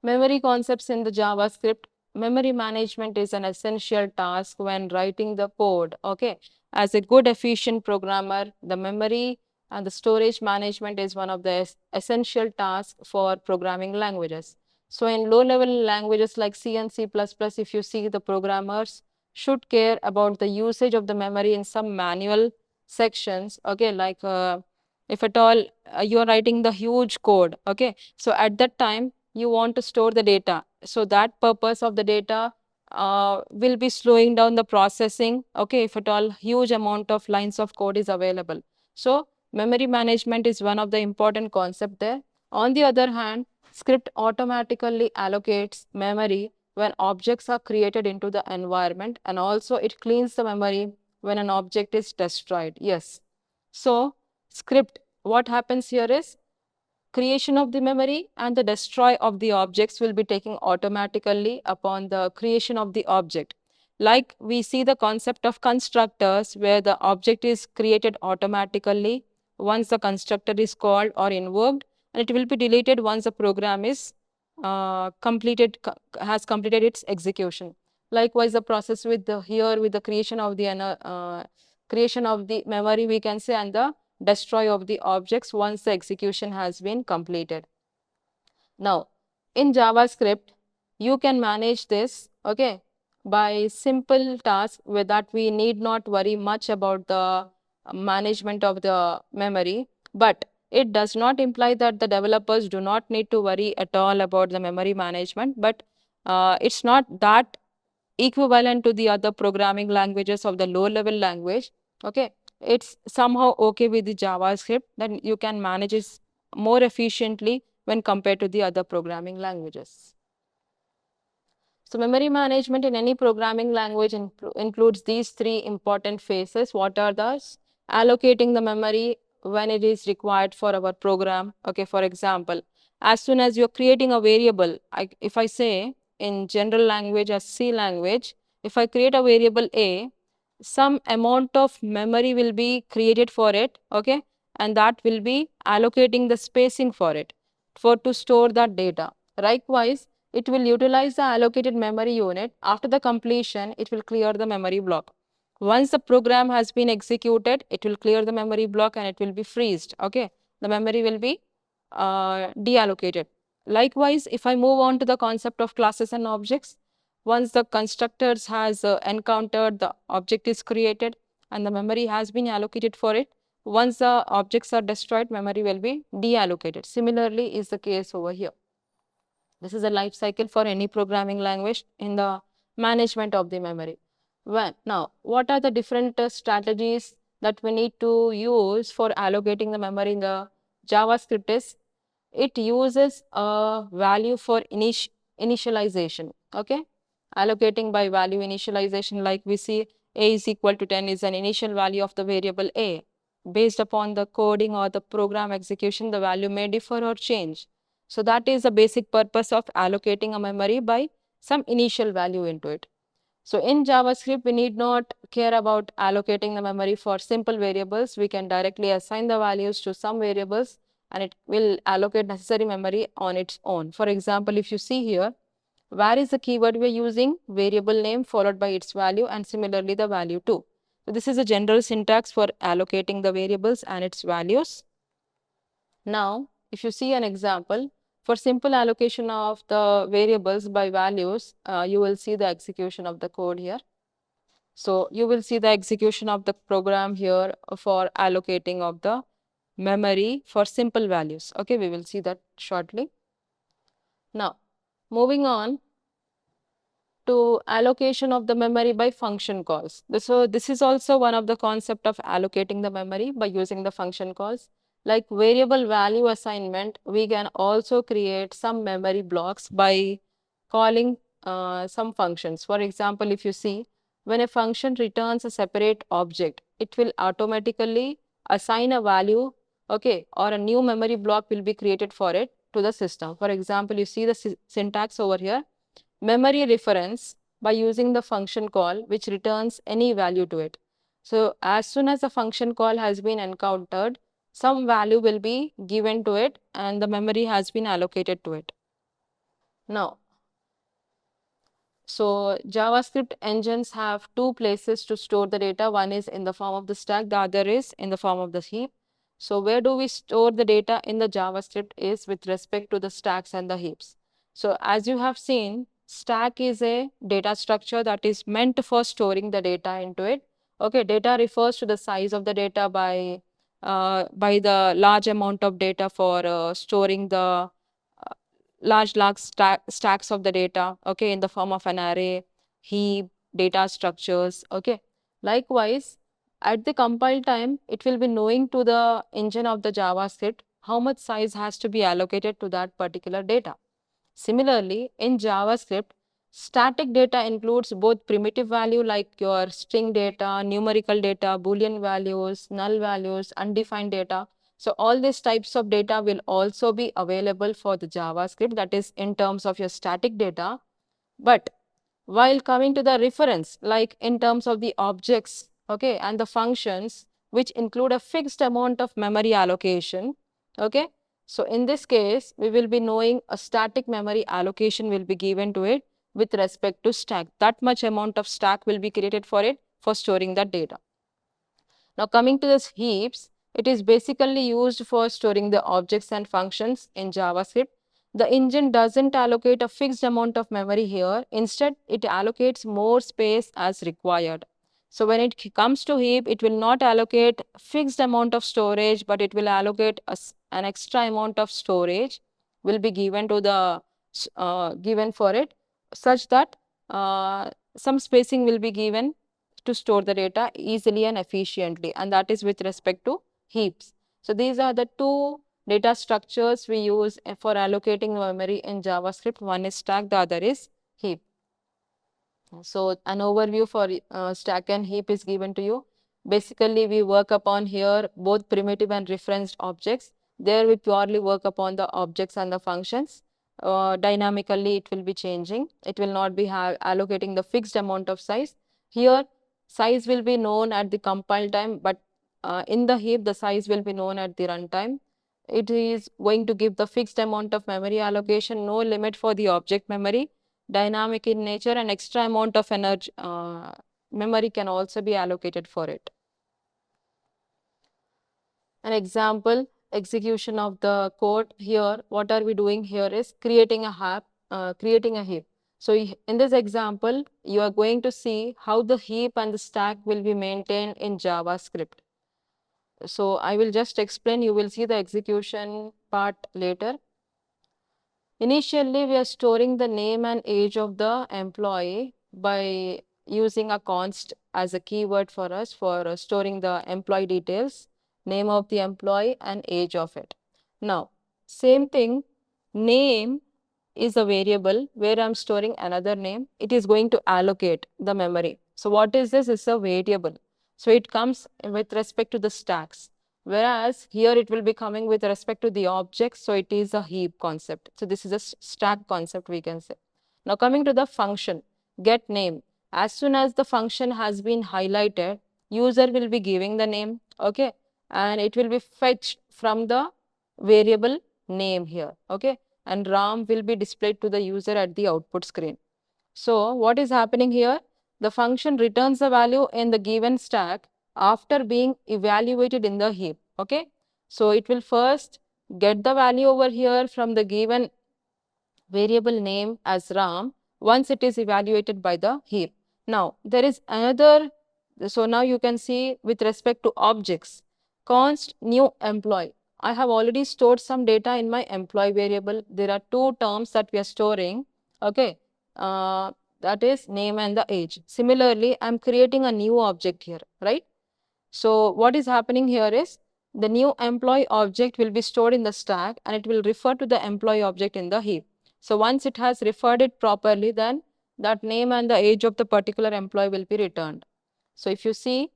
Memory concepts in the JavaScript. Memory management is an essential task when writing the code. Okay. As a good efficient programmer, the memory and the storage management is one of the essential tasks for programming languages. So in low level languages like C and C++, if you see, the programmers should care about the usage of the memory in some manual sections. Okay, like if at all you are writing the huge code. Okay, so at that time you want to store the data, so that purpose of the data will be slowing down the processing. Okay, if at all huge amount of lines of code is available, so memory management is one of the important concept there. On the other hand, script automatically allocates memory when objects are created into the environment, and also it cleans the memory when an object is destroyed. Yes, so script, what happens here is creation of the memory and the destroy of the objects will be taking automatically upon the creation of the object. Like we see the concept of constructors where the object is created automatically once the constructor is called or invoked, and it will be deleted once the program is has completed its execution. Likewise, the process with the here with the creation of the memory, we can say, and the destroy of the objects once the execution has been completed. Now, in JavaScript, you can manage this, okay, by simple tasks where that we need not worry much about the management of the memory, but it does not imply that the developers do not need to worry at all about the memory management, but it's not that equivalent to the other programming languages of the low level language. Okay, it's somehow okay with the JavaScript, then you can manage it more efficiently when compared to the other programming languages. So memory management in any programming language includes these three important phases. What are those? Allocating the memory when it is required for our program. Okay, for example, as soon as you're creating a variable, if I say in general language as C language, if I create a variable A, some amount of memory will be created for it, okay, and that will be allocating the spacing for it for to store that data. Likewise, it will utilize the allocated memory unit. After the completion, it will clear the memory block. Once the program has been executed, it will clear the memory block and it will be freezed. Okay, the memory will be deallocated. Likewise, if I move on to the concept of classes and objects, once the constructors has encountered, the object is created and the memory has been allocated for it. Once the objects are destroyed, memory will be deallocated. Similarly is the case over here. This is a life cycle for any programming language in the management of the memory. Now, what are the different strategies that we need to use for allocating the memory in the JavaScript is it uses a value for initialization. Okay, allocating by value initialization, like we see a is equal to 10 is an initial value of the variable a. Based upon the coding or the program execution, the value may differ or change. So that is the basic purpose of allocating a memory by some initial value into it. So in JavaScript, we need not care about allocating the memory for simple variables. We can directly assign the values to some variables and it will allocate necessary memory on its own. For example, if you see here, where is the keyword we are using? Variable name followed by its value and similarly the value too. So this is a general syntax for allocating the variables and its values. Now, if you see an example, for simple allocation of the variables by values, you will see the execution of the code here. So you will see the execution of the program here for allocating of the memory for simple values. Okay, we will see that shortly. Now, moving on to allocation of the memory by function calls. So this is also one of the concept of allocating the memory by using the function calls. Like variable value assignment, we can also create some memory blocks by calling some functions. For example, if you see, when a function returns a separate object, it will automatically assign a value, okay, or a new memory block will be created for it to the system. For example, you see the syntax over here, memory reference by using the function call which returns any value to it. So as soon as the function call has been encountered, some value will be given to it and the memory has been allocated to it. Now, so JavaScript engines have two places to store the data. One is in the form of the stack, the other is in the form of the heap. So where do we store the data in the JavaScript is with respect to the stacks and the heaps. So as you have seen, stack is a data structure that is meant for storing the data into it. Okay, data refers to the size of the data by the large amount of data for storing the large stacks of the data, okay, in the form of an array, heap, data structures, okay. Likewise, at the compile time, it will be knowing to the engine of the JavaScript how much size has to be allocated to that particular data. Similarly, in JavaScript, static data includes both primitive value like your string data, numerical data, Boolean values, null values, undefined data. So all these types of data will also be available for the JavaScript, that is in terms of your static data. But while coming to the reference, like in terms of the objects, okay, and the functions, which include a fixed amount of memory allocation, okay. So in this case, we will be knowing a static memory allocation will be given to it with respect to stack. That much amount of stack will be created for it for storing that data. Now coming to this heaps, it is basically used for storing the objects and functions in JavaScript. The engine doesn't allocate a fixed amount of memory here. Instead, it allocates more space as required. So when it comes to heap, it will not allocate fixed amount of storage, but it will allocate an extra amount of storage will be given to the given for it, such that some spacing will be given to store the data easily and efficiently, and that is with respect to heaps. So these are the two data structures we use for allocating memory in JavaScript. One is stack, the other is heap. So an overview for stack and heap is given to you. Basically, we work upon here both primitive and referenced objects. There we purely work upon the objects and the functions. Dynamically, it will be changing. It will not be allocating the fixed amount of size. Here, size will be known at the compile time, but in the heap, the size will be known at the runtime. It is going to give the fixed amount of memory allocation, no limit for the object memory, dynamic in nature, and extra amount of energy memory can also be allocated for it. An example execution of the code here, what are we doing here is creating a heap. So in this example, you are going to see how the heap and the stack will be maintained in JavaScript. So I will just explain, you will see the execution part later. Initially, we are storing the name and age of the employee by using a const as a keyword for us for storing the employee details, name of the employee and age of it. Now, same thing, name is a variable where I'm storing another name. It is going to allocate the memory. So what is this? It's a variable. So it comes with respect to the stacks. Whereas here it will be coming with respect to the object, so it is a heap concept. So this is a stack concept we can say. Now coming to the function, get name. As soon as the function has been highlighted, user will be giving the name, okay, and it will be fetched from the variable name here, okay, and RAM will be displayed to the user at the output screen. So what is happening here? The function returns the value in the given stack after being evaluated in the heap, okay. So it will first get the value over here from the given variable name as RAM once it is evaluated by the heap. Now there is another, so now you can see with respect to objects, const new employee. I have already stored some data in my employee variable. There are two terms that we are storing, okay, that is name and the age. Similarly, I am creating a new object here, right? So what is happening here is the new employee object will be stored in the stack and it will refer to the employee object in the heap. So once it has referred it properly, then that name and the age of the particular employee will be returned. So if you see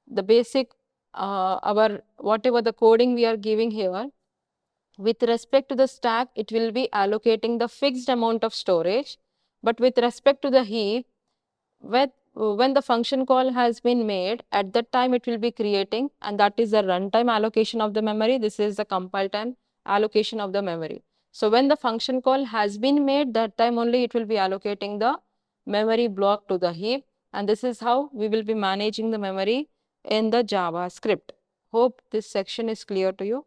the basic, our whatever the coding we are giving here, with respect to the stack, it will be allocating the fixed amount of storage. But with respect to the heap, when the function call has been made, at that time it will be creating, and that is the runtime allocation of the memory. This is the compile time allocation of the memory. So when the function call has been made, that time only it will be allocating the memory block to the heap, and this is how we will be managing the memory in the JavaScript. Hope this section is clear to you.